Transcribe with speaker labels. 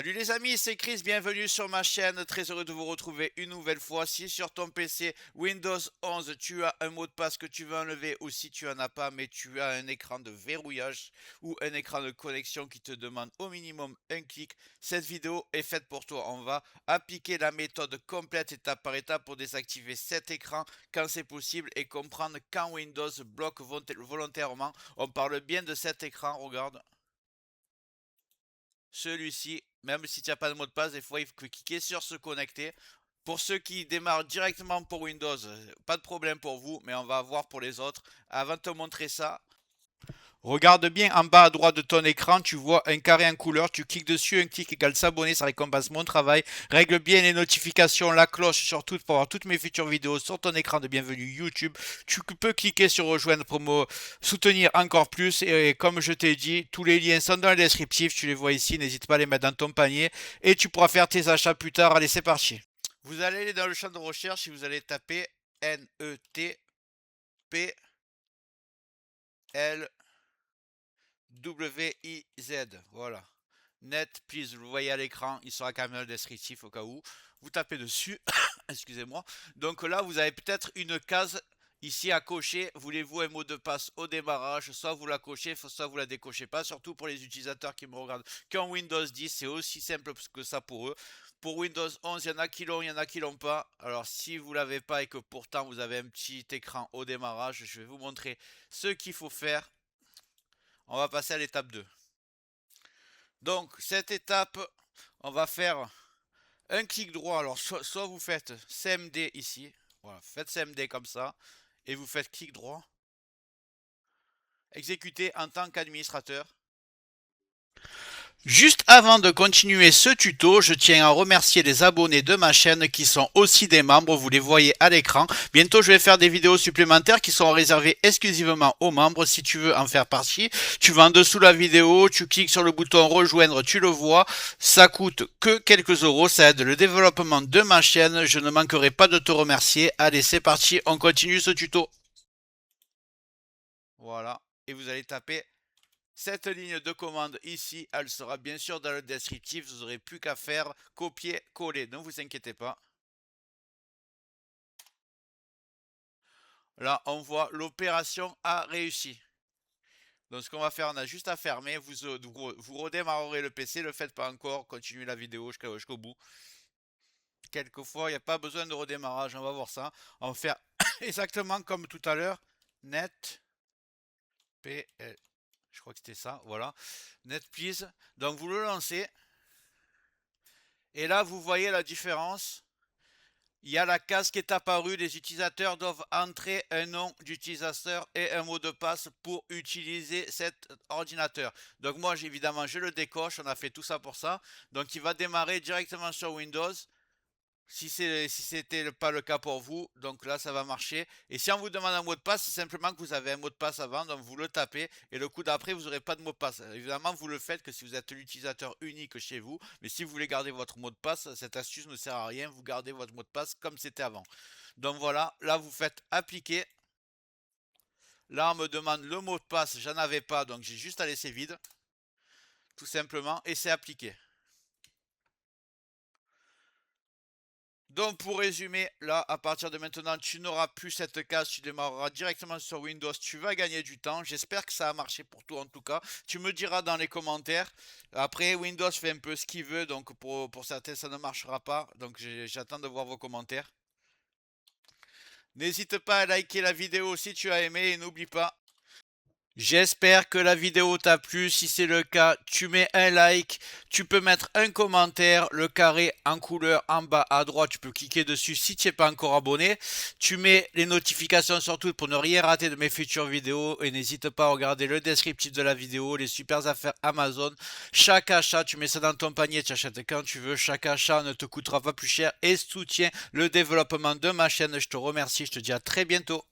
Speaker 1: Salut les amis, c'est Chris, bienvenue sur ma chaîne, très heureux de vous retrouver une nouvelle fois. Si sur ton PC Windows 11 tu as un mot de passe que tu veux enlever ou si tu en as pas mais tu as un écran de verrouillage ou un écran de connexion qui te demande au minimum un clic, cette vidéo est faite pour toi. On va appliquer la méthode complète étape par étape pour désactiver cet écran quand c'est possible et comprendre quand Windows bloque volontairement. On parle bien de cet écran, regarde. Celui-ci, même si tu n'as pas de mot de passe, des fois il faut cliquer sur se connecter. Pour ceux qui démarrent directement pour Windows, pas de problème pour vous, mais on va voir pour les autres. Avant de te montrer ça, regarde bien en bas à droite de ton écran, tu vois un carré en couleur, tu cliques dessus, un clic égale s'abonner, ça récompense mon travail. Règle bien les notifications, la cloche surtout pour avoir toutes mes futures vidéos sur ton écran de bienvenue YouTube. Tu peux cliquer sur rejoindre pour me soutenir encore plus et comme je t'ai dit, tous les liens sont dans le descriptif, tu les vois ici, n'hésite pas à les mettre dans ton panier et tu pourras faire tes achats plus tard. Allez, c'est parti. Vous allez aller dans le champ de recherche et vous allez taper NETPL WIZ, voilà. Net, please, vous voyez à l'écran, il sera quand même le descriptif au cas où. Vous tapez dessus, excusez-moi. Donc là, vous avez peut-être une case ici à cocher. Voulez-vous un mot de passe au démarrage? Soit vous la cochez, soit vous la décochez pas. Surtout pour les utilisateurs qui me regardent qu'en Windows 10, c'est aussi simple que ça pour eux. Pour Windows 11, il y en a qui l'ont, il y en a qui l'ont pas. Alors si vous l'avez pas et que pourtant vous avez un petit écran au démarrage, je vais vous montrer ce qu'il faut faire. On va passer à l'étape 2. Donc, cette étape, on va faire un clic droit. Alors, soit vous faites CMD ici. Voilà, faites CMD comme ça. Et vous faites clic droit. Exécuter en tant qu'administrateur. Juste avant de continuer ce tuto, je tiens à remercier les abonnés de ma chaîne qui sont aussi des membres, vous les voyez à l'écran. Bientôt je vais faire des vidéos supplémentaires qui sont réservées exclusivement aux membres. Si tu veux en faire partie, tu vas en dessous de la vidéo, tu cliques sur le bouton rejoindre, tu le vois. Ça coûte que quelques euros, ça aide le développement de ma chaîne. Je ne manquerai pas de te remercier. Allez, c'est parti, on continue ce tuto. Voilà, et vous allez taper cette ligne de commande ici, elle sera bien sûr dans le descriptif, vous n'aurez plus qu'à faire copier-coller, ne vous inquiétez pas. Là, on voit l'opération a réussi. Donc ce qu'on va faire, on a juste à fermer, vous redémarrerez le PC, ne le faites pas encore, continuez la vidéo jusqu'au bout. Quelquefois, il n'y a pas besoin de redémarrage, on va voir ça. On va faire exactement comme tout à l'heure, net, PL, je crois que c'était ça, voilà, net please. Donc vous le lancez. Et là, vous voyez la différence. Il y a la case qui est apparue. Les utilisateurs doivent entrer un nom d'utilisateur et un mot de passe pour utiliser cet ordinateur. Donc moi, évidemment, je le décoche. On a fait tout ça pour ça. Donc il va démarrer directement sur Windows. Si c'était pas le cas pour vous, donc là ça va marcher. Et si on vous demande un mot de passe, c'est simplement que vous avez un mot de passe avant, donc vous le tapez et le coup d'après vous n'aurez pas de mot de passe. Évidemment vous le faites que si vous êtes l'utilisateur unique chez vous, mais si vous voulez garder votre mot de passe, cette astuce ne sert à rien, vous gardez votre mot de passe comme c'était avant. Donc voilà, là vous faites appliquer. Là on me demande le mot de passe, j'en avais pas, donc j'ai juste à laisser vide, tout simplement, et c'est appliqué. Donc pour résumer, là à partir de maintenant tu n'auras plus cette case, tu démarreras directement sur Windows, tu vas gagner du temps, j'espère que ça a marché pour toi en tout cas, tu me diras dans les commentaires. Après Windows fait un peu ce qu'il veut, donc pour certains ça ne marchera pas, donc j'attends de voir vos commentaires. N'hésite pas à liker la vidéo si tu as aimé et n'oublie pas, j'espère que la vidéo t'a plu. Si c'est le cas, tu mets un like, tu peux mettre un commentaire, le carré en couleur en bas à droite, tu peux cliquer dessus si tu n'es pas encore abonné. Tu mets les notifications surtout pour ne rien rater de mes futures vidéos et n'hésite pas à regarder le descriptif de la vidéo, les super affaires Amazon. Chaque achat, tu mets ça dans ton panier, tu achètes quand tu veux. Chaque achat ne te coûtera pas plus cher et soutient le développement de ma chaîne. Je te remercie, je te dis à très bientôt.